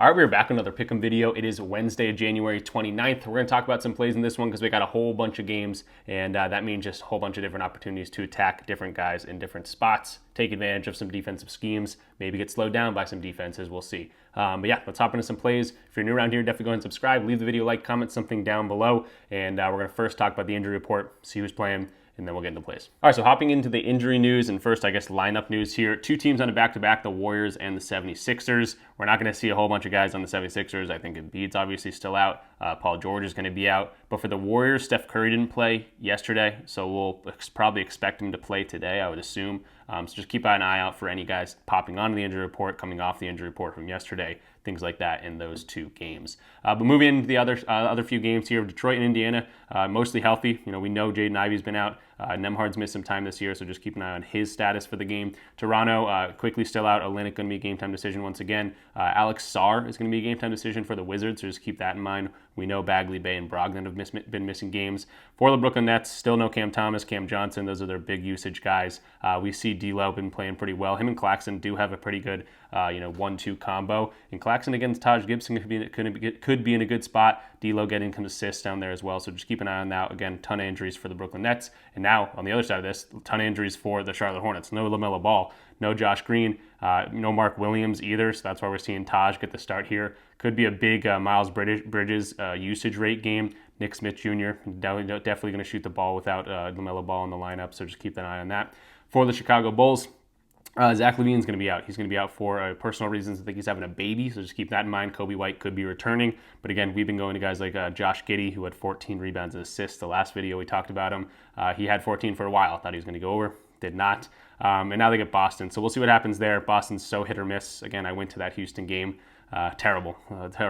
All right, we're back with another pick'em video. It is Wednesday, January 29th. We're going to talk about some plays in this one because we got a whole bunch of games, and that means just a whole bunch of different opportunities to attack different guys in different spots, take advantage of some defensive schemes, maybe get slowed down by some defenses. We'll see. But yeah, let's hop into some plays. If you're new around here, definitely go ahead and subscribe. Leave the video a like, comment something down below, and we're going to first talk about the injury report, see who's playing, and then we'll get into plays. All right, so hopping into the injury news, and first, I guess, lineup news here. Two teams on a back-to-back, the Warriors and the 76ers. We're not going to see a whole bunch of guys on the 76ers. I think Embiid's obviously still out. Paul George is going to be out. But for the Warriors, Steph Curry didn't play yesterday, so we'll probably expect him to play today, I would assume. So just keep an eye out for any guys popping onto the injury report, coming off the injury report from yesterday, things like that in those two games. But moving into the other few games here, Detroit and Indiana, mostly healthy. You know, we know Jaden Ivey's been out. Nemhard's missed some time this year, so just keep an eye on his status for the game. Toronto, quickly still out. Olynyk going to be a game-time decision once again. Alex Sarr is going to be a game-time decision for the Wizards, so just keep that in mind. We know Bagley, Bay, and Brogdon have been missing games. For the Brooklyn Nets, still no Cam Thomas, Cam Johnson. Those are their big usage guys. We see D'Lo been playing pretty well. Him and Claxton do have a pretty good 1-2 combo. And Claxton against Taj Gibson could be in a good spot. D'Lo getting some assists down there as well. So just keep an eye on that. Again, ton of injuries for the Brooklyn Nets. And now, on the other side of this, ton of injuries for the Charlotte Hornets. No LaMelo Ball, no Josh Green, no Mark Williams either. So that's why we're seeing Taj get the start here. Could be a big Miles Bridges usage rate game. Nick Smith Jr. definitely going to shoot the ball without LaMelo Ball in the lineup. So just keep an eye on that. For the Chicago Bulls, Zach LaVine's going to be out. He's going to be out for personal reasons. I think he's having a baby, so just keep that in mind. Kobe White could be returning. But again, we've been going to guys like Josh Giddey, who had 14 rebounds and assists. The last video we talked about him, he had 14 for a while. Thought he was going to go over. Did not. And now they get Boston. So we'll see what happens there. Boston's so hit or miss. Again, I went to that Houston game. Terrible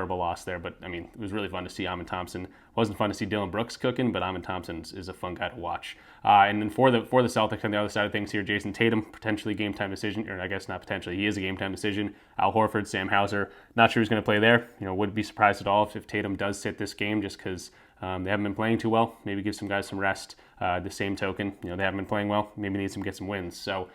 loss there. But, I mean, it was really fun to see Amin Thompson. It wasn't fun to see Dylan Brooks cooking, but Amin Thompson is a fun guy to watch. And then for the Celtics on the other side of things here, Jason Tatum, potentially game-time decision, or I guess not potentially, he is a game-time decision. Al Horford, Sam Hauser, not sure who's going to play there. Wouldn't be surprised at all if Tatum does sit this game just because they haven't been playing too well. Maybe give some guys some rest. The same token, they haven't been playing well. Maybe needs to get some wins. So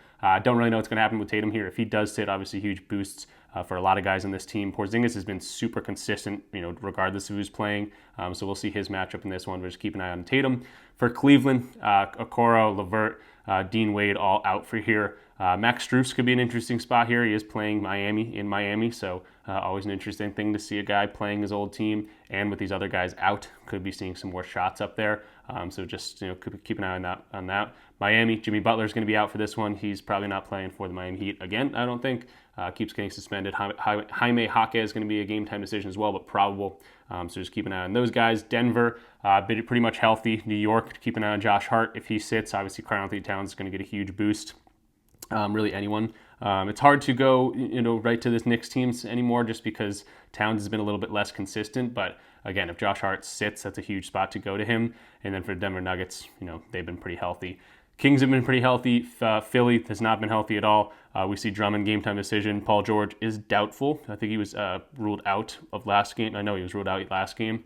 don't really know what's going to happen with Tatum here. If he does sit, obviously huge boosts for a lot of guys on this team. Porzingis has been super consistent, regardless of who's playing. So we'll see his matchup in this one. But just keep an eye on Tatum. For Cleveland, Okoro, LeVert, Dean Wade all out for here. Max Strus could be an interesting spot here. He is playing in Miami, so always an interesting thing to see a guy playing his old team, and with these other guys out, could be seeing some more shots up there. So just keep an eye on that. Miami, Jimmy Butler's going to be out for this one. He's probably not playing for the Miami Heat again, I don't think. Keeps getting suspended. Jaime Jaquez is going to be a game-time decision as well, but probable. So just keep an eye on those guys. Denver, pretty much healthy. New York, keep an eye on Josh Hart. If he sits, obviously Karl-Anthony Towns is going to get a huge boost. Really anyone. It's hard to go, right to this Knicks teams anymore just because Towns has been a little bit less consistent. But again, if Josh Hart sits, that's a huge spot to go to him. And then for Denver Nuggets, they've been pretty healthy. Kings have been pretty healthy. Philly has not been healthy at all. We see Drummond game-time decision. Paul George is doubtful. I think he was ruled out of last game. I know he was ruled out last game.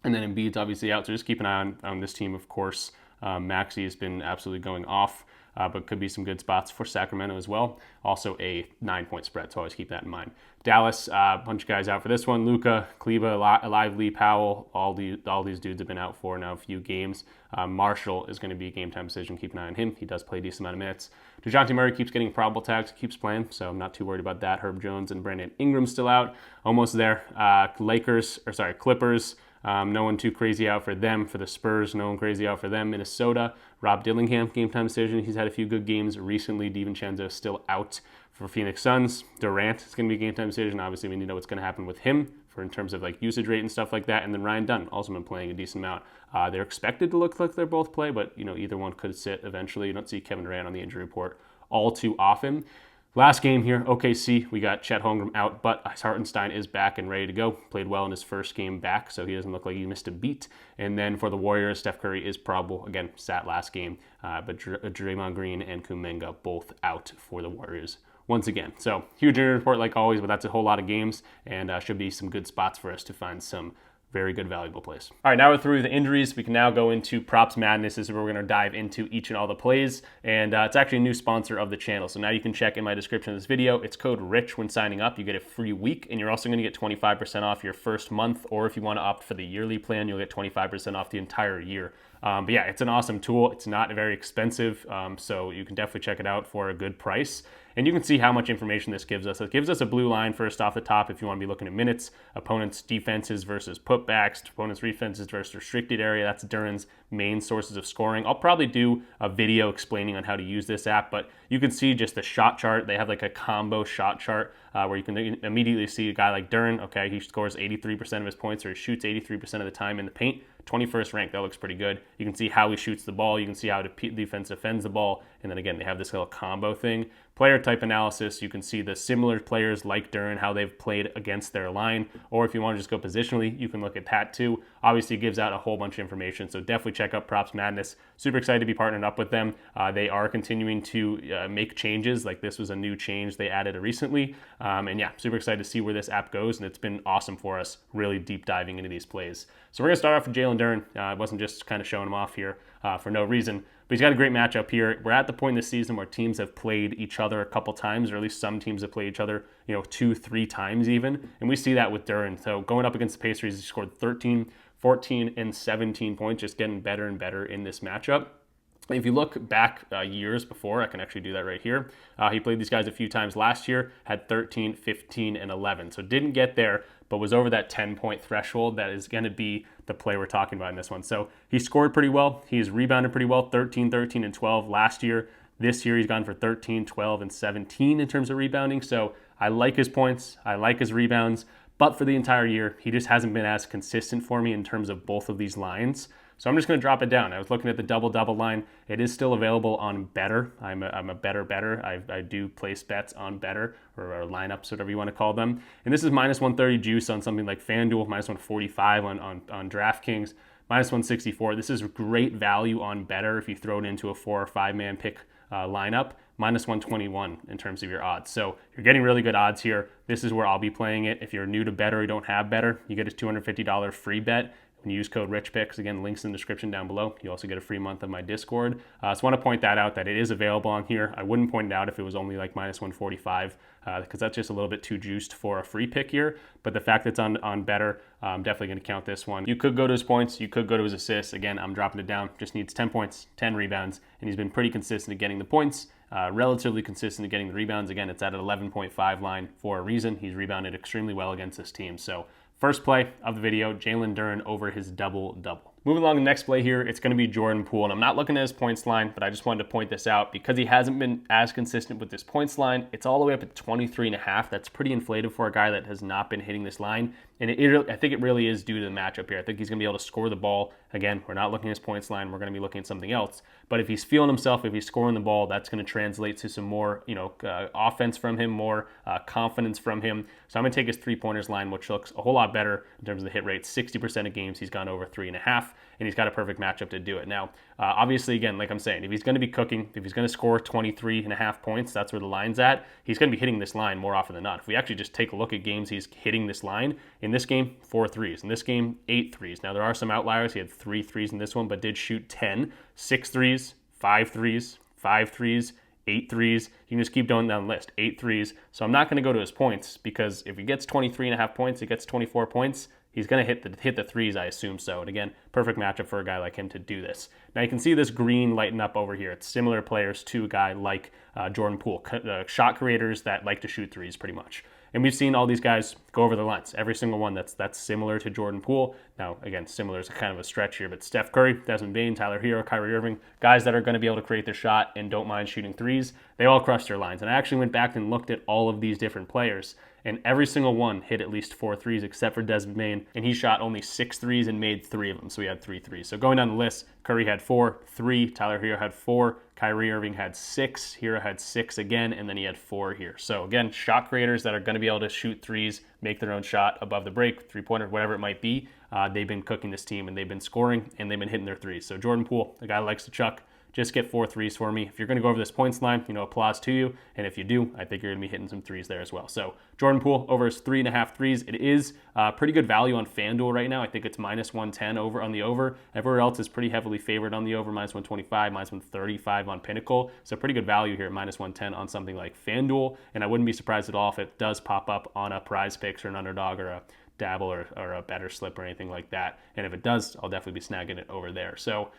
And then Embiid's obviously out. So just keep an eye on this team, of course. Maxey has been absolutely going off. But could be some good spots for Sacramento as well. Also a 9-point spread, so always keep that in mind. Dallas, a bunch of guys out for this one. Luka, Kleba, Lively, Powell, all these dudes have been out for now a few games. Marshall is going to be a game-time decision. Keep an eye on him. He does play a decent amount of minutes. DeJounte Murray keeps getting probable tags, keeps playing, so I'm not too worried about that. Herb Jones and Brandon Ingram still out. Almost there. Clippers. No one too crazy out for them. For the Spurs, no one crazy out for them. Minnesota, Rob Dillingham, game-time decision. He's had a few good games recently. DiVincenzo still out for Phoenix Suns. Durant is going to be a game-time decision. Obviously, we need to know what's going to happen with him in terms of usage rate and stuff like that. And then Ryan Dunn, also been playing a decent amount. They're expected to look like they're both play, but either one could sit eventually. You don't see Kevin Durant on the injury report all too often. Last game here, OKC, we got Chet Holmgren out, but Hartenstein is back and ready to go. Played well in his first game back, so he doesn't look like he missed a beat. And then for the Warriors, Steph Curry is probable. Again, sat last game, but Draymond Green and Kuminga both out for the Warriors once again. So huge injury report like always, but that's a whole lot of games, and should be some good spots for us to find some very good, valuable plays. All right, now we're through the injuries. We can now go into Props Madness. This is where we're going to dive into each and all the plays. And it's actually a new sponsor of the channel. So now you can check in my description of this video. It's code RICH when signing up. You get a free week, and you're also going to get 25% off your first month. Or if you want to opt for the yearly plan, you'll get 25% off the entire year. But yeah, it's an awesome tool. It's not very expensive, so you can definitely check it out for a good price. And you can see how much information this gives us. It gives us a blue line first off the top if you want to be looking at minutes, opponents' defenses versus putbacks, opponents' defenses versus restricted area. That's Duren's main sources of scoring. I'll probably do a video explaining on how to use this app, but you can see just the shot chart. They have like a combo shot chart where you can immediately see a guy like Duren. Okay, he scores 83% of his points, or he shoots 83% of the time in the paint. 21st ranked, that looks pretty good. You can see how he shoots the ball. You can see how the defense defends the ball. And then again, they have this little combo thing. Player type analysis, you can see the similar players like Duren, how they've played against their line. Or if you want to just go positionally, you can look at that too. Obviously, it gives out a whole bunch of information. So definitely check out Props Madness. Super excited to be partnered up with them. They are continuing to make changes. Like this was a new change they added recently. And yeah, super excited to see where this app goes. And it's been awesome for us, really deep diving into these plays. So we're going to start off with Jaylen Duren. I wasn't just kind of showing him off here for no reason. But he's got a great matchup here. We're at the point in the season where teams have played each other a couple times, or at least some teams have played each other, 2-3 times even. And we see that with Duren. So going up against the Pacers, he scored 13, 14, and 17 points, just getting better and better in this matchup. If you look back years before, I can actually do that right here. He played these guys a few times last year, had 13, 15, and 11. So didn't get there, but was over that 10-point threshold. That is going to be the play we're talking about in this one. So he scored pretty well. He's rebounded pretty well, 13, 13, and 12 last year. This year he's gone for 13, 12, and 17 in terms of rebounding. So I like his points. I like his rebounds. But for the entire year, he just hasn't been as consistent for me in terms of both of these lines. So I'm just going to drop it down. I was looking at the double-double line. It is still available on Betr. I'm a better. I do place bets on Betr, or lineups, whatever you want to call them. And this is minus 130 juice on something like FanDuel, minus 145 on DraftKings, minus 164. This is great value on Betr if you throw it into a 4 or 5 man pick lineup. Minus 121 in terms of your odds. So you're getting really good odds here. This is where I'll be playing it. If you're new to Betr or you don't have Betr, you get a $250 free bet. When you use code RichPicks, again, links in the description down below. You also get a free month of my Discord. So I want to point that out, that it is available on here. I wouldn't point it out if it was only like minus 145, because that's just a little bit too juiced for a free pick here. But the fact that it's on Betr, I'm definitely going to count this one. You could go to his points. You could go to his assists. Again, I'm dropping it down. Just needs 10 points, 10 rebounds. And he's been pretty consistent at getting the points. Relatively consistent at getting the rebounds. Again, it's at an 11.5 line for a reason. He's rebounded extremely well against this team. So first play of the video, Jaylen Duren over his double-double. Moving along to the next play here, it's going to be Jordan Poole. And I'm not looking at his points line, but I just wanted to point this out because he hasn't been as consistent with this points line. It's all the way up at 23.5. That's pretty inflated for a guy that has not been hitting this line. And I think it really is due to the matchup here. I think he's going to be able to score the ball. Again, we're not looking at his points line. We're going to be looking at something else. But if he's feeling himself, if he's scoring the ball, that's going to translate to some more, offense from him, more confidence from him. So I'm going to take his three-pointers line, which looks a whole lot better in terms of the hit rate. 60% of games he's gone over 3.5. And he's got a perfect matchup to do it. Now, obviously, again, like I'm saying, if he's going to be cooking, if he's going to score 23.5 points, that's where the line's at, he's going to be hitting this line more often than not. If we actually just take a look at games he's hitting this line, in this game, 4 threes. In this game, 8 threes. Now, there are some outliers. He had 3 threes in this one, but did shoot 10, 6 threes, 5 threes, 5 threes, 8 threes. You can just keep going down the list. 8 threes. So I'm not going to go to his points because if he gets 23.5 points, he gets 24 points. He's going to hit the threes, I assume so. And again, perfect matchup for a guy like him to do this. Now you can see this green lighten up over here. It's similar players to a guy like Jordan Poole, shot creators that like to shoot threes pretty much. And we've seen all these guys go over the lines. Every single one that's similar to Jordan Poole. Now, again, similar is kind of a stretch here, but Steph Curry, Desmond Bane, Tyler Hero, Kyrie Irving, guys that are going to be able to create their shot and don't mind shooting threes, they all crush their lines. And I actually went back and looked at all of these different players, and every single one hit at least 4 threes except for Desmond Bane, and he shot only 6 threes and made 3 of them, so he had 3 threes. So going down the list, Curry had 4, 3, Tyler Hero had 4, Kyrie Irving had 6, Hero had 6 again, and then he had 4 here. So again, shot creators that are going to be able to shoot threes, make their own shot above the break, three-pointer, whatever it might be, they've been cooking this team, and they've been scoring, and they've been hitting their threes. So Jordan Poole, a guy that likes to chuck, just get 4 threes for me. If you're going to go over this points line, applause to you. And if you do, I think you're going to be hitting some threes there as well. So Jordan Poole over his 3.5 threes. It is pretty good value on FanDuel right now. I think it's -110 over on the over. Everywhere else is pretty heavily favored on the over, -125, -135 on Pinnacle. So pretty good value here at -110 on something like FanDuel. And I wouldn't be surprised at all if it does pop up on a PrizePicks or an Underdog or a Dabble or a Betr slip or anything like that. And if it does, I'll definitely be snagging it over there. So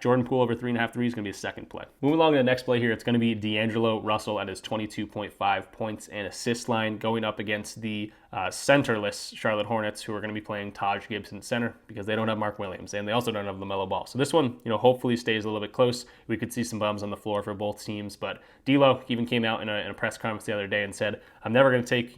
Jordan Poole over 3.5 threes is going to be a second play. Moving along to the next play here, it's going to be D'Angelo Russell at his 22.5 points and assist line going up against the centerless Charlotte Hornets, who are going to be playing Taj Gibson center because they don't have Mark Williams and they also don't have LaMelo Ball. So this one, hopefully stays a little bit close. We could see some bums on the floor for both teams, but D'Lo even came out in a press conference the other day and said, "I'm never going to take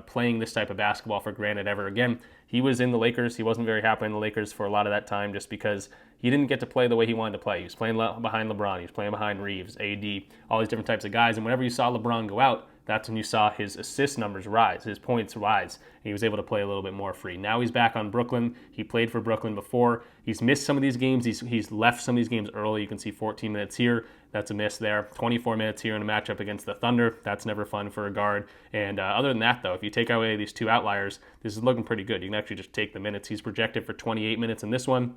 playing this type of basketball for granted ever again." He was in the Lakers. He wasn't very happy in the Lakers for a lot of that time just because he didn't get to play the way he wanted to play. He was playing behind LeBron. He was playing behind Reeves, AD, all these different types of guys. And whenever you saw LeBron go out, that's when you saw his assist numbers rise, his points rise, and he was able to play a little bit more free. Now he's back on Brooklyn. He played for Brooklyn before. He's missed some of these games. He's left some of these games early. You can see 14 minutes here. That's a miss there. 24 minutes here in a matchup against the Thunder. That's never fun for a guard. And other than that, though, if you take away these two outliers, this is looking pretty good. You can actually just take the minutes. He's projected for 28 minutes in this one.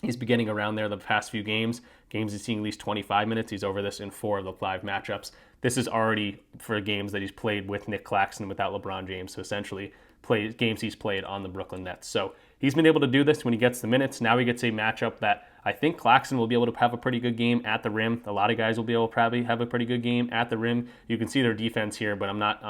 He's beginning around there the past few games. Games he's seeing at least 25 minutes. He's over this in 4 of the 5 matchups. This is already for games that he's played with Nick Claxton without LeBron James. So essentially, games he's played on the Brooklyn Nets. So he's been able to do this when he gets the minutes. Now he gets a matchup that I think Claxton will be able to have a pretty good game at the rim. A lot of guys will be able to probably have a pretty good game at the rim. You can see their defense here, but I'm not,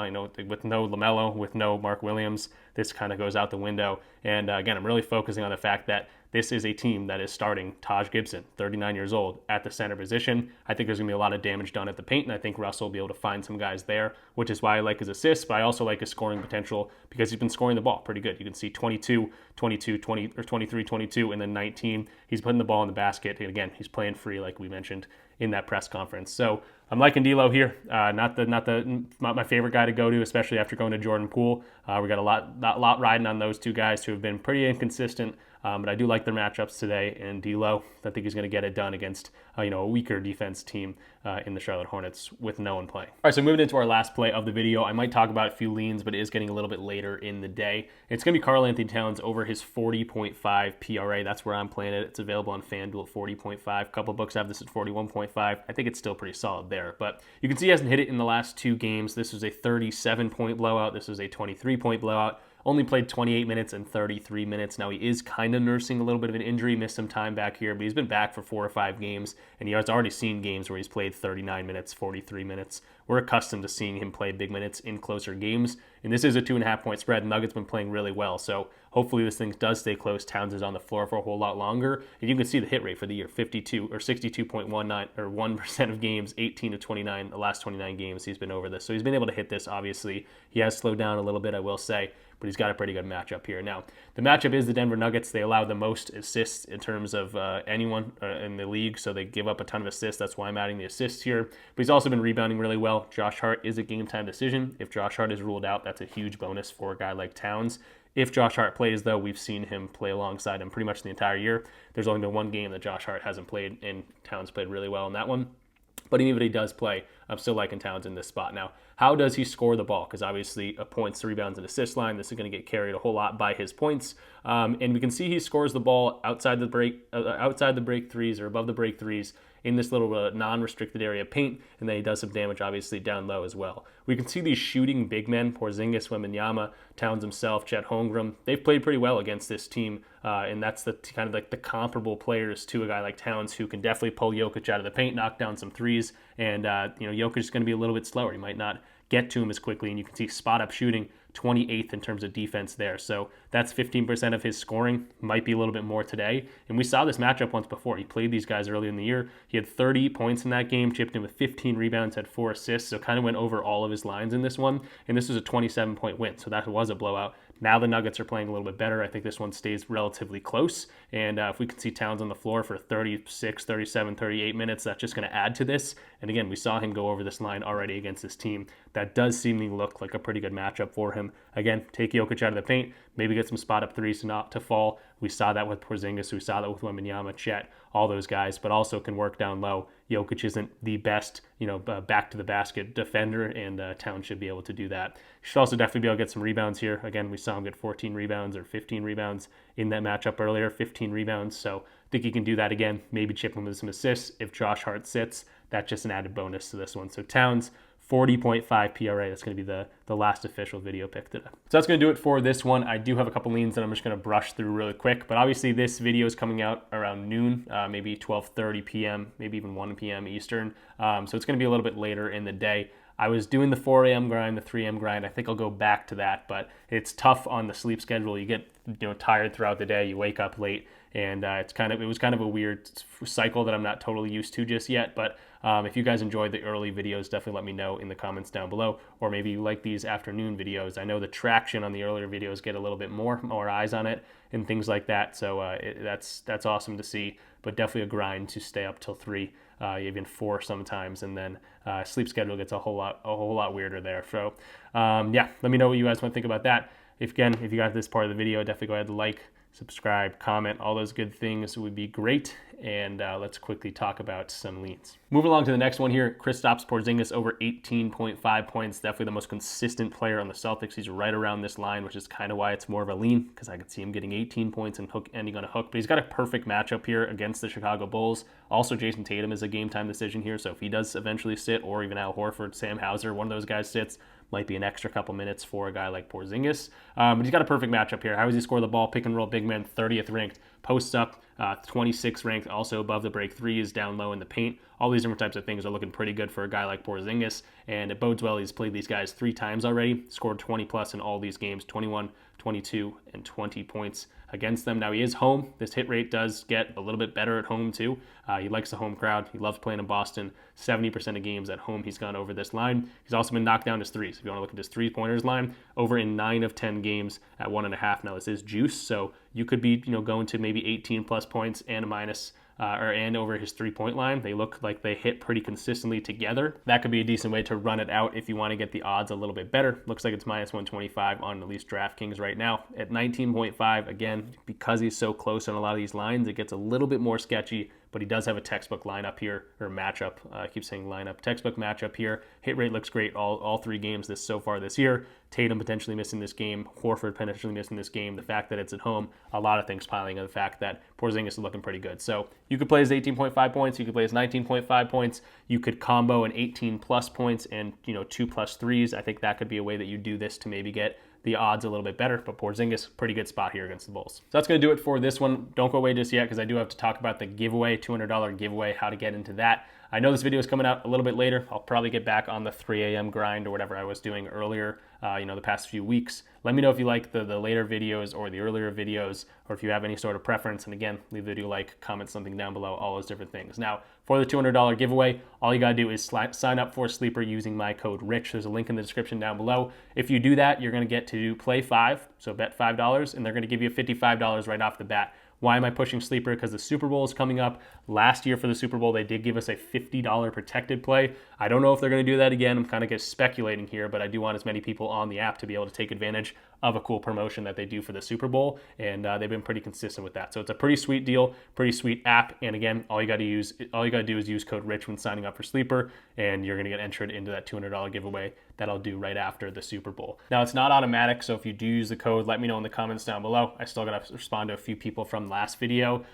with no LaMelo, with no Mark Williams, this kind of goes out the window. And again, I'm really focusing on the fact that this is a team that is starting Taj Gibson, 39 years old, at the center position. I think there's going to be a lot of damage done at the paint, and I think Russell will be able to find some guys there, which is why I like his assists, but I also like his scoring potential because he's been scoring the ball pretty good. You can see 22, 22, 20, or 23, 22, and then 19. He's putting the ball in the basket, and again, he's playing free like we mentioned in that press conference. So I'm liking D'Lo here. Not my favorite guy to go to, especially after going to Jordan Poole. We got a lot riding on those two guys who have been pretty inconsistent. But I do like their matchups today, and D'Lo, I think he's going to get it done against a weaker defense team in the Charlotte Hornets with no one playing. All right, so moving into our last play of the video, I might talk about a few leans, but it is getting a little bit later in the day. It's going to be Karl-Anthony Towns over his 40.5 PRA. That's where I'm playing it. It's available on FanDuel at 40.5. A couple books have this at 41.5. I think it's still pretty solid there, but you can see he hasn't hit it in the last 2 games. This was a 37-point blowout. This was a 23-point blowout. Only played 28 minutes and 33 minutes. Now, he is kind of nursing a little bit of an injury, missed some time back here, but he's been back for 4 or 5 games, and he has already seen games where he's played 39 minutes, 43 minutes. We're accustomed to seeing him play big minutes in closer games, and this is a 2.5-point spread. Nuggets been playing really well, so hopefully this thing does stay close. Towns is on the floor for a whole lot longer, and you can see the hit rate for the year, 52 or 62.19 or 1% of games, 18 to 29, the last 29 games he's been over this. So he's been able to hit this, obviously. He has slowed down a little bit, I will say, but he's got a pretty good matchup here. Now, the matchup is the Denver Nuggets. They allow the most assists in terms of anyone in the league, so they give up a ton of assists. That's why I'm adding the assists here. But he's also been rebounding really well. Josh Hart is a game-time decision. If Josh Hart is ruled out, that's a huge bonus for a guy like Towns. If Josh Hart plays, though, we've seen him play alongside him pretty much the entire year. There's only been one game that Josh Hart hasn't played, and Towns played really well in that one. But even if he does play, I'm still liking Towns in this spot. Now, how does he score the ball? Because obviously a points, rebounds, and assist line, this is going to get carried a whole lot by his points. And we can see he scores the ball outside the break threes or above the break threes in this little non-restricted area paint, and then he does some damage, obviously, down low as well. We can see these shooting big men, Porzingis, Wembanyama, Towns himself, Chet Holmgren. They've played pretty well against this team, and that's the kind of like the comparable players to a guy like Towns who can definitely pull Jokic out of the paint, knock down some threes, and Jokic is going to be a little bit slower. He might not get to him as quickly, and you can see spot-up shooting, 28th in terms of defense there. So that's 15% of his scoring. Might be a little bit more today. And we saw this matchup once before. He played these guys early in the year. He had 30 points in that game, chipped in with 15 rebounds, had 4 assists, so kind of went over all of his lines in this one. And this was a 27-point win, so that was a blowout. Now the Nuggets are playing a little bit better. I think this one stays relatively close. And if we can see Towns on the floor for 36, 37, 38 minutes, that's just going to add to this. And again, we saw him go over this line already against this team. That does seemingly look like a pretty good matchup for him. again, take Jokic out of the paint, maybe get some spot up threes to fall. We saw that with Porzingis, we saw that with Wembanyama, Chet, all those guys, but also can work down low. Jokic isn't the best, back to the basket defender, and Towns should be able to do that. He should also definitely be able to get some rebounds here. Again, we saw him get 14 rebounds or 15 rebounds in that matchup earlier, 15 rebounds. So I think he can do that again, maybe chip him with some assists. If Josh Hart sits, that's just an added bonus to this one. So Towns, 40.5 PRA. That's going to be the last official video pick today. So that's going to do it for this one. I do have a couple leans that I'm just going to brush through really quick, but obviously this video is coming out around noon, maybe 12:30 p.m., maybe even 1 p.m. Eastern. So it's going to be a little bit later in the day. I was doing the 4 a.m. grind, the 3 a.m. grind. I think I'll go back to that, but it's tough on the sleep schedule. You get tired throughout the day. You wake up late, and it was kind of a weird cycle that I'm not totally used to just yet. But if you guys enjoyed the early videos, definitely let me know in the comments down below, or maybe you like these afternoon videos. I know the traction on the earlier videos get a little bit more eyes on it and things like that. So that's awesome to see, but definitely a grind to stay up till 3. Even 4 sometimes, and then sleep schedule gets a whole lot weirder there. So yeah, let me know what you guys want to think about that. If you got this part of the video, definitely go ahead and like, subscribe, comment, all those good things would be great. And let's quickly talk about some leans. Moving along to the next one here, Kristaps Porzingis over 18.5 points. Definitely the most consistent player on the Celtics. He's right around this line, which is kind of why it's more of a lean, because I could see him getting 18 points and ending on a hook. But he's got a perfect matchup here against the Chicago Bulls. Also, Jason Tatum is a game time decision here, so if he does eventually sit, or even Al Horford, Sam Hauser, one of those guys sits, might be an extra couple minutes for a guy like Porzingis. But he's got a perfect matchup here. How does he score the ball? Pick and roll, big man, 30th ranked. Posts up, 26th ranked, also above the break. 3 is down low in the paint. All these different types of things are looking pretty good for a guy like Porzingis, and it bodes well. He's played these guys 3 times already, scored 20 plus in all these games, 21, 22, and 20 points against them. Now he is home. This hit rate does get a little bit better at home too. He likes the home crowd. He loves playing in Boston. 70% of games at home he's gone over this line. He's also been knocked down his threes. If you want to look at his 3-pointers line, over in 9 of 10 games at 1.5. Now this is juice, so you could be going to maybe 18 plus points and a minus and over his 3-point line. They look like they hit pretty consistently together. That could be a decent way to run it out if you want to get the odds a little bit better. Looks like it's minus 125 on at least DraftKings right now. At 19.5, again, because he's so close on a lot of these lines, it gets a little bit more sketchy, but he does have a textbook lineup here, or matchup. I keep saying lineup. Textbook matchup here. Hit rate looks great all 3 games so far this year. Tatum potentially missing this game. Horford potentially missing this game. The fact that it's at home, a lot of things piling on the fact that Porzingis is looking pretty good. So you could play his 18.5 points. You could play his 19.5 points. You could combo an 18 plus points and 2 plus threes. I think that could be a way that you do this to maybe get the odds a little bit better, but Porzingis, pretty good spot here against the Bulls. So that's going to do it for this one. Don't go away just yet, because I do have to talk about the giveaway, $200 giveaway, how to get into that. I know this video is coming out a little bit later. I'll probably get back on the 3 a.m. grind or whatever I was doing earlier, the past few weeks. Let me know if you like the later videos or the earlier videos, or if you have any sort of preference. And again, leave the video a like, comment something down below, all those different things. Now, for the $200 giveaway, all you got to do is sign up for Sleeper using my code RICH. There's a link in the description down below. If you do that, you're going to get to play 5, so bet $5, and they're going to give you $55 right off the bat. Why am I pushing Sleeper? Because the Super Bowl is coming up. Last year for the Super Bowl, they did give us a $50 protected play. I don't know if they're going to do that again. I'm kind of just speculating here, but I do want as many people on the app to be able to take advantage of a cool promotion that they do for the Super Bowl, and they've been pretty consistent with that. So it's a pretty sweet deal, pretty sweet app, and again, all you got to do is use code RICH when signing up for Sleeper, and you're going to get entered into that $200 giveaway that I'll do right after the Super Bowl. Now, it's not automatic, so if you do use the code, let me know in the comments down below. I still got to respond to a few people from last video,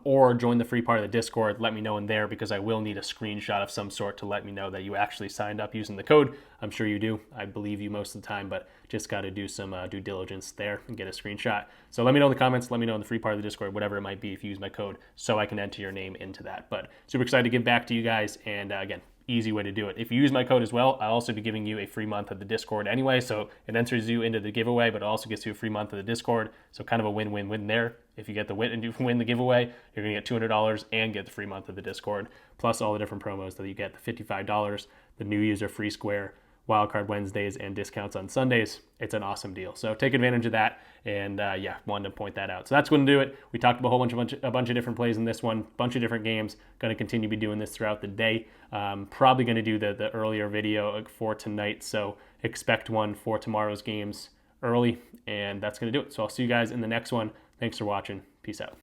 or join the free part of the Discord. Let me know in there, because I will need a screenshot of some sort to let me know that you actually signed up using the code. I'm sure you do. I believe you most of the time, but just got to do some due diligence there and get a screenshot. So let me know in the comments, let me know in the free part of the Discord, whatever it might be, if you use my code, so I can enter your name into that. But super excited to give back to you guys, and again, easy way to do it. If you use my code as well, I'll also be giving you a free month of the Discord anyway, so it enters you into the giveaway, but it also gets you a free month of the Discord, so kind of a win-win-win there. If you get the win and you win the giveaway, you're going to get $200 and get the free month of the Discord, plus all the different promos that you get, the $55, the new user free square, Wildcard Wednesdays, and discounts on Sundays. It's an awesome deal. So take advantage of that, and yeah, wanted to point that out. So that's going to do it. We talked about a bunch of different plays in this one, bunch of different games. Going to continue to be doing this throughout the day. Probably going to do the earlier video for tonight, so expect one for tomorrow's games early, and that's going to do it. So I'll see you guys in the next one. Thanks for watching. Peace out.